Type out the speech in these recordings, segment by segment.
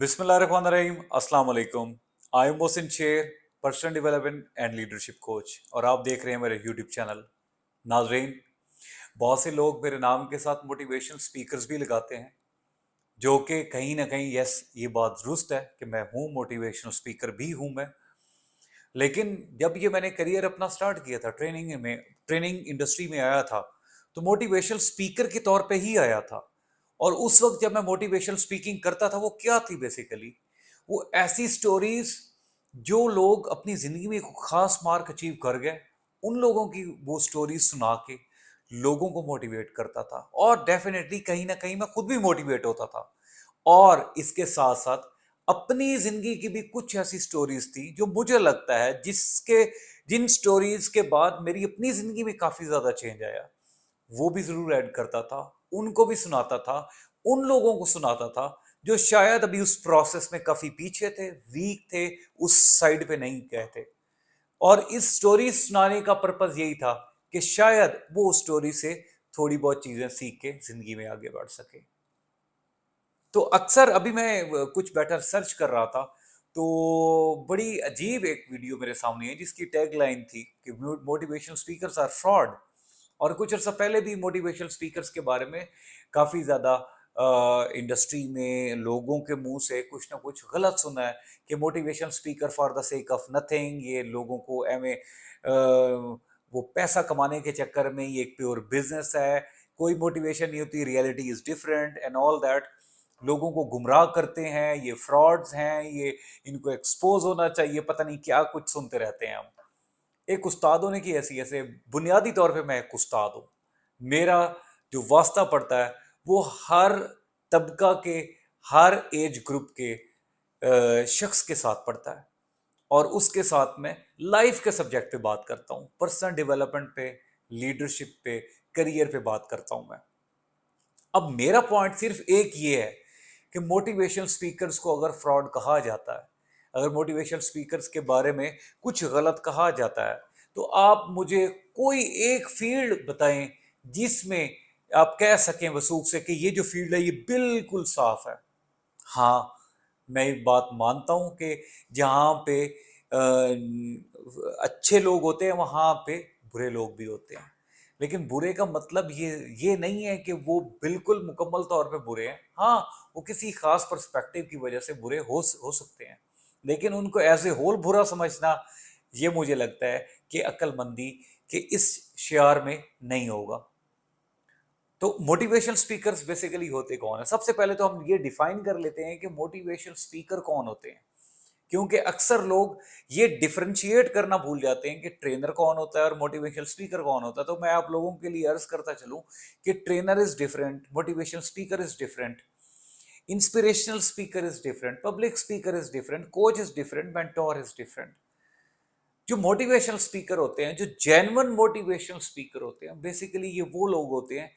बिस्मिल्लाहिर्रहमानिर्रहीम अस्सलाम वालेकुम। आई एम मोहसिन शेर, personal development and leadership coach, और आप देख रहे हैं मेरे यूट्यूब चैनल। नाजरीन, बहुत से लोग मेरे नाम के साथ मोटिवेशनल स्पीकर्स भी लगाते हैं, जो कि कहीं ना कहीं यस, ये बात दुरुस्त है कि मैं हूँ, मोटिवेशनल स्पीकर भी हूँ मैं। लेकिन जब ये मैंने करियर अपना स्टार्ट किया था, ट्रेनिंग इंडस्ट्री में आया था, तो मोटिवेशनल स्पीकर के तौर पे ही आया था। और उस वक्त जब मैं मोटिवेशनल स्पीकिंग करता था, वो क्या थी बेसिकली? वो ऐसी स्टोरीज जो लोग अपनी जिंदगी में एक खास मार्क अचीव कर गए, उन लोगों की वो स्टोरीज सुना के लोगों को मोटिवेट करता था। और डेफिनेटली कहीं ना कहीं मैं खुद भी मोटिवेट होता था। और इसके साथ साथ अपनी जिंदगी की भी कुछ ऐसी स्टोरीज थी जो मुझे लगता है जिन स्टोरीज के बाद मेरी अपनी जिंदगी में काफी ज्यादा चेंज आया, वो भी जरूर ऐड करता था, उनको भी सुनाता था। उन लोगों को सुनाता था जो शायद अभी उस प्रोसेस में काफी पीछे थे, वीक थे, उस साइड पे नहीं गए थे। और इस स्टोरी सुनाने का पर्पज यही था कि शायद वो उस स्टोरी से थोड़ी बहुत चीजें सीख के जिंदगी में आगे बढ़ सके। तो अक्सर अभी मैं कुछ बेटर सर्च कर रहा था, तो बड़ी अजीब एक वीडियो मेरे सामने है जिसकी टैगलाइन थी कि मोटिवेशनल स्पीकर्स आर फ्रॉड। और कुछ अर्सा पहले भी मोटिवेशनल स्पीकर्स के बारे में काफ़ी ज़्यादा इंडस्ट्री में लोगों के मुंह से कुछ ना कुछ गलत सुना है कि motivational speaker for the sake of nothing, ये लोगों को वो पैसा कमाने के चक्कर में ये एक प्योर बिजनेस है, कोई मोटिवेशन नहीं होती, reality is different and all that. लोगों को गुमराह करते हैं, ये फ्रॉड्स हैं, ये इनको एक्सपोज होना चाहिए, पता नहीं क्या कुछ सुनते रहते हैं हम। एक उस्ताद होने की हैसियत से बुनियादी तौर पे मैं एक उस्ताद हूँ। मेरा जो वास्ता पड़ता है वो हर तबका के, हर एज ग्रुप के शख्स के साथ पड़ता है। और उसके साथ में लाइफ के सब्जेक्ट पे बात करता हूँ, पर्सनल डेवलपमेंट पे, लीडरशिप पे, करियर पे बात करता हूँ मैं। अब मेरा पॉइंट सिर्फ एक ये है कि मोटिवेशनल स्पीकर्स को अगर फ्रॉड कहा जाता है, अगर मोटिवेशनल स्पीकर्स के बारे में कुछ गलत कहा जाता है, तो आप मुझे कोई एक फील्ड बताएं जिसमें आप कह सकें वसूख से कि ये जो फील्ड है ये बिल्कुल साफ है। हाँ, मैं एक बात मानता हूं कि जहाँ पे अच्छे लोग होते हैं वहाँ पे बुरे लोग भी होते हैं। लेकिन बुरे का मतलब ये नहीं है कि वो बिल्कुल मुकम्मल तौर पे बुरे हैं। हाँ, वो किसी खास पर्सपेक्टिव की वजह से बुरे हो सकते हैं, लेकिन उनको एज ए होल बुरा समझना, ये मुझे लगता है कि अक्लमंदी के इस शियार में नहीं होगा। तो मोटिवेशनल स्पीकर्स बेसिकली होते कौन है? सबसे पहले तो हम ये डिफाइन कर लेते हैं कि मोटिवेशनल स्पीकर कौन होते हैं, क्योंकि अक्सर लोग ये डिफरेंशिएट करना भूल जाते हैं कि ट्रेनर कौन होता है और मोटिवेशनल स्पीकर कौन होता है। तो मैं आप लोगों के लिए अर्ज करता चलूं कि trainer is different, motivational speaker is different, inspirational speaker is different, public speaker is different, coach is different, mentor is different. जो मोटिवेशनल स्पीकर होते हैं, जो जेन्युइन मोटिवेशनल स्पीकर होते हैं, बेसिकली ये वो लोग होते हैं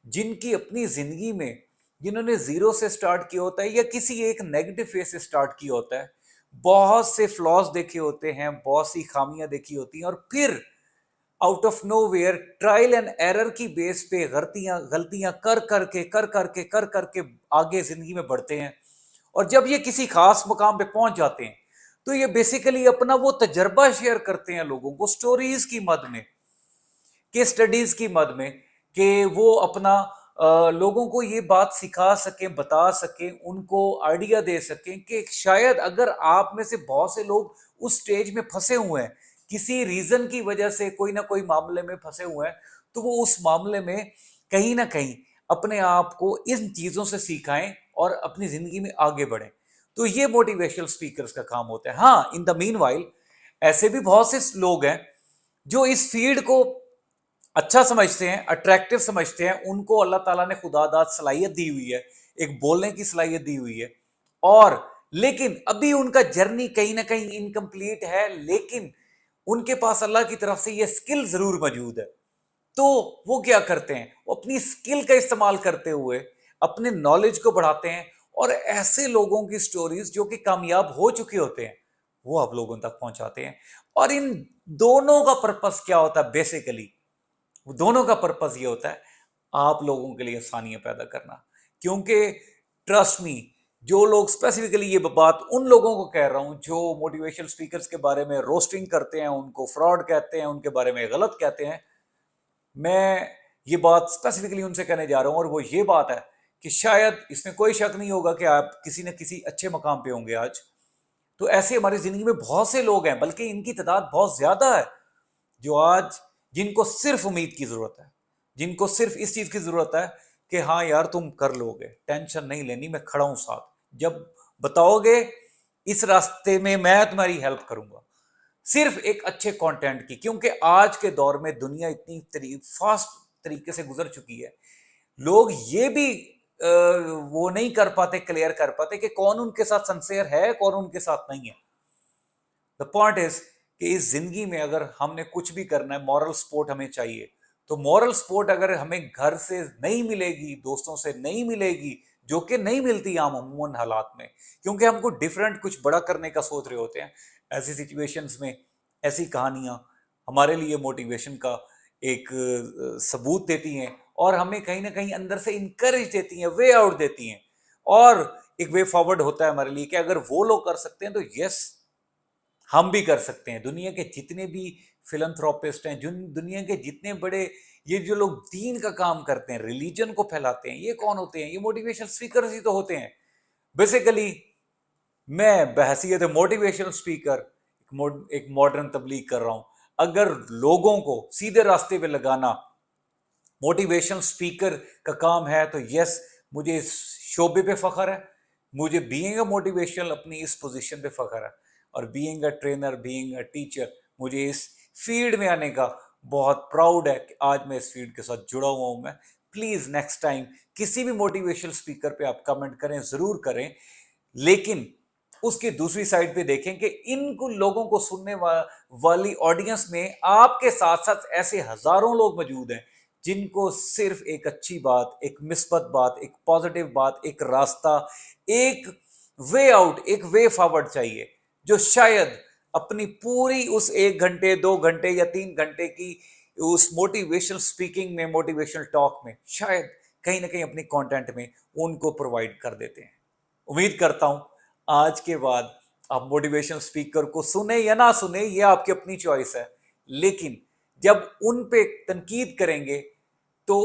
जिनकी अपनी जिंदगी में, जिन्होंने जीरो से स्टार्ट किया होता है या किसी एक नेगेटिव फेज से स्टार्ट किया होता है, बहुत से फ्लॉज देखे होते हैं, बहुत सी खामियां देखी होती हैं, और फिर out of nowhere trial and error की बेस पे गलतियां गलतियां कर करके आगे जिंदगी में बढ़ते हैं। और जब ये किसी खास मुकाम पे पहुंच जाते हैं, तो ये बेसिकली अपना वो तजर्बा शेयर करते हैं लोगों को, स्टोरीज की मद में, के स्टडीज की मद में, कि वो अपना लोगों को ये बात सिखा सकें, बता सकें, उनको आइडिया दे सकें कि शायद अगर आप में से बहुत से लोग उस स्टेज में फंसे हुए हैं, किसी रीजन की वजह से कोई ना कोई मामले में फंसे हुए हैं, तो वो उस मामले में कहीं ना कहीं अपने आप को इन चीजों से सिखाएं और अपनी जिंदगी में आगे बढ़ें। तो ये मोटिवेशनल स्पीकर्स का काम होता है। हाँ, इन द मीन वाइल ऐसे भी बहुत से लोग हैं जो इस फील्ड को अच्छा समझते हैं, अट्रैक्टिव समझते हैं, उनको अल्लाह ताला ने खुदादाद सलाहियत दी हुई है, एक बोलने की सलाहियत दी हुई है। और लेकिन अभी उनका जर्नी कहीं ना कहीं इनकम्प्लीट है, लेकिन उनके पास अल्लाह की तरफ से ये स्किल जरूर मौजूद है। तो वो क्या करते हैं, वो अपनी स्किल का इस्तेमाल करते हुए अपने नॉलेज को बढ़ाते हैं, और ऐसे लोगों की स्टोरीज जो कि कामयाब हो चुके होते हैं, वो आप लोगों तक पहुंचाते हैं। और इन दोनों का पर्पस क्या होता है? बेसिकली वो दोनों का पर्पस ये होता है, आप लोगों के लिए आसानियां पैदा करना। क्योंकि ट्रस्ट मी, جو لوگ اسپیسیفکلی یہ بات ان لوگوں کو کہہ رہا ہوں جو موٹیویشنل اسپیکرز کے بارے میں روسٹنگ کرتے ہیں، ان کو فراڈ کہتے ہیں، ان کے بارے میں غلط کہتے ہیں، میں یہ بات اسپیسیفکلی ان سے کہنے جا رہا ہوں، اور وہ یہ بات ہے کہ شاید اس میں کوئی شک نہیں ہوگا کہ آپ کسی نہ کسی اچھے مقام پہ ہوں گے آج. تو ایسے ہماری زندگی میں بہت سے لوگ ہیں، بلکہ ان کی تعداد بہت زیادہ ہے، جو آج جن کو صرف امید کی ضرورت ہے، جن کو صرف اس چیز کی ضرورت ہے کہ ہاں یار تم کر لو گے، ٹینشن نہیں لینی، میں کھڑا ہوں ساتھ، جب بتاؤ گے اس راستے میں تمہاری ہیلپ کروں گا، صرف ایک اچھے کانٹینٹ کی. کیونکہ آج کے دور میں دنیا اتنی فاسٹ طریقے سے گزر چکی ہے، لوگ یہ بھی وہ نہیں کر پاتے، کلیئر کر پاتے کہ کون ان کے ساتھ سنسیئر ہے، کون ان کے ساتھ نہیں ہے. دا پوائنٹ از کہ اس زندگی میں اگر ہم نے کچھ بھی کرنا ہے، مورل سپورٹ ہمیں چاہیے. تو مورل سپورٹ اگر ہمیں گھر سے نہیں ملے گی، دوستوں سے نہیں ملے گی، جو کہ نہیں ملتی عام عموماً حالات میں، کیونکہ ہم کو ڈفرینٹ کچھ بڑا کرنے کا سوچ رہے ہوتے ہیں، ایسی سچویشنز میں ایسی کہانیاں ہمارے لیے موٹیویشن کا ایک ثبوت دیتی ہیں، اور ہمیں کہیں نہ کہیں اندر سے انکریج دیتی ہیں، وے آؤٹ دیتی ہیں، اور ایک وے فارورڈ ہوتا ہے ہمارے لیے کہ اگر وہ لوگ کر سکتے ہیں تو یس ہم بھی کر سکتے ہیں. دنیا کے جتنے بھی فلنتھروپسٹ ہیں، دنیا کے جتنے بڑے یہ جو لوگ دین کا کام کرتے ہیں، ریلیجن کو پھیلاتے ہیں، یہ کون ہوتے ہیں؟ یہ موٹیویشن اسپیکرز ہی تو ہوتے ہیں. بیسیکلی میں بحیثیت موٹیویشن اسپیکر ایک ماڈرن تبلیغ کر رہا ہوں. اگر لوگوں کو سیدھے راستے پہ لگانا موٹیویشن اسپیکر کا کام ہے تو یس مجھے اس شعبے پہ فخر ہے، مجھے بینگ اے موٹیویشنل اپنی اس پوزیشن پہ فخر ہے، اور being a trainer, being a teacher, مجھے اس فیلڈ میں آنے کا بہت پراؤڈ ہے کہ آج میں اس فیلڈ کے ساتھ جڑا ہوا ہوں. میں پلیز نیکسٹ ٹائم کسی بھی موٹیویشنل اسپیکر پہ آپ کمنٹ کریں، ضرور کریں، لیکن اس کی دوسری سائڈ پہ دیکھیں کہ ان کو لوگوں کو سننے والی آڈینس میں آپ کے ساتھ ساتھ ایسے ہزاروں لوگ موجود ہیں جن کو صرف ایک اچھی بات، ایک مثبت بات، ایک پازیٹیو بات، ایک راستہ، ایک وے آؤٹ، ایک وے فارورڈ چاہیے، جو شاید اپنی پوری اس 1 گھنٹے 2 گھنٹے یا 3 گھنٹے کی اس موٹیویشنل اسپیکنگ میں، موٹیویشنل ٹاک میں شاید کہیں نہ کہیں اپنی کانٹینٹ میں ان کو پرووائڈ کر دیتے ہیں. امید کرتا ہوں آج کے بعد آپ موٹیویشن اسپیکر کو سنیں یا نہ سنیں، یہ آپ کی اپنی چوائس ہے، لیکن جب ان پہ تنقید کریں گے تو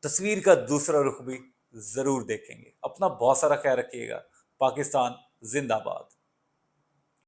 تصویر کا دوسرا رخ بھی ضرور دیکھیں گے. اپنا بہت سارا خیال رکھیے گا. پاکستان زندہ باد.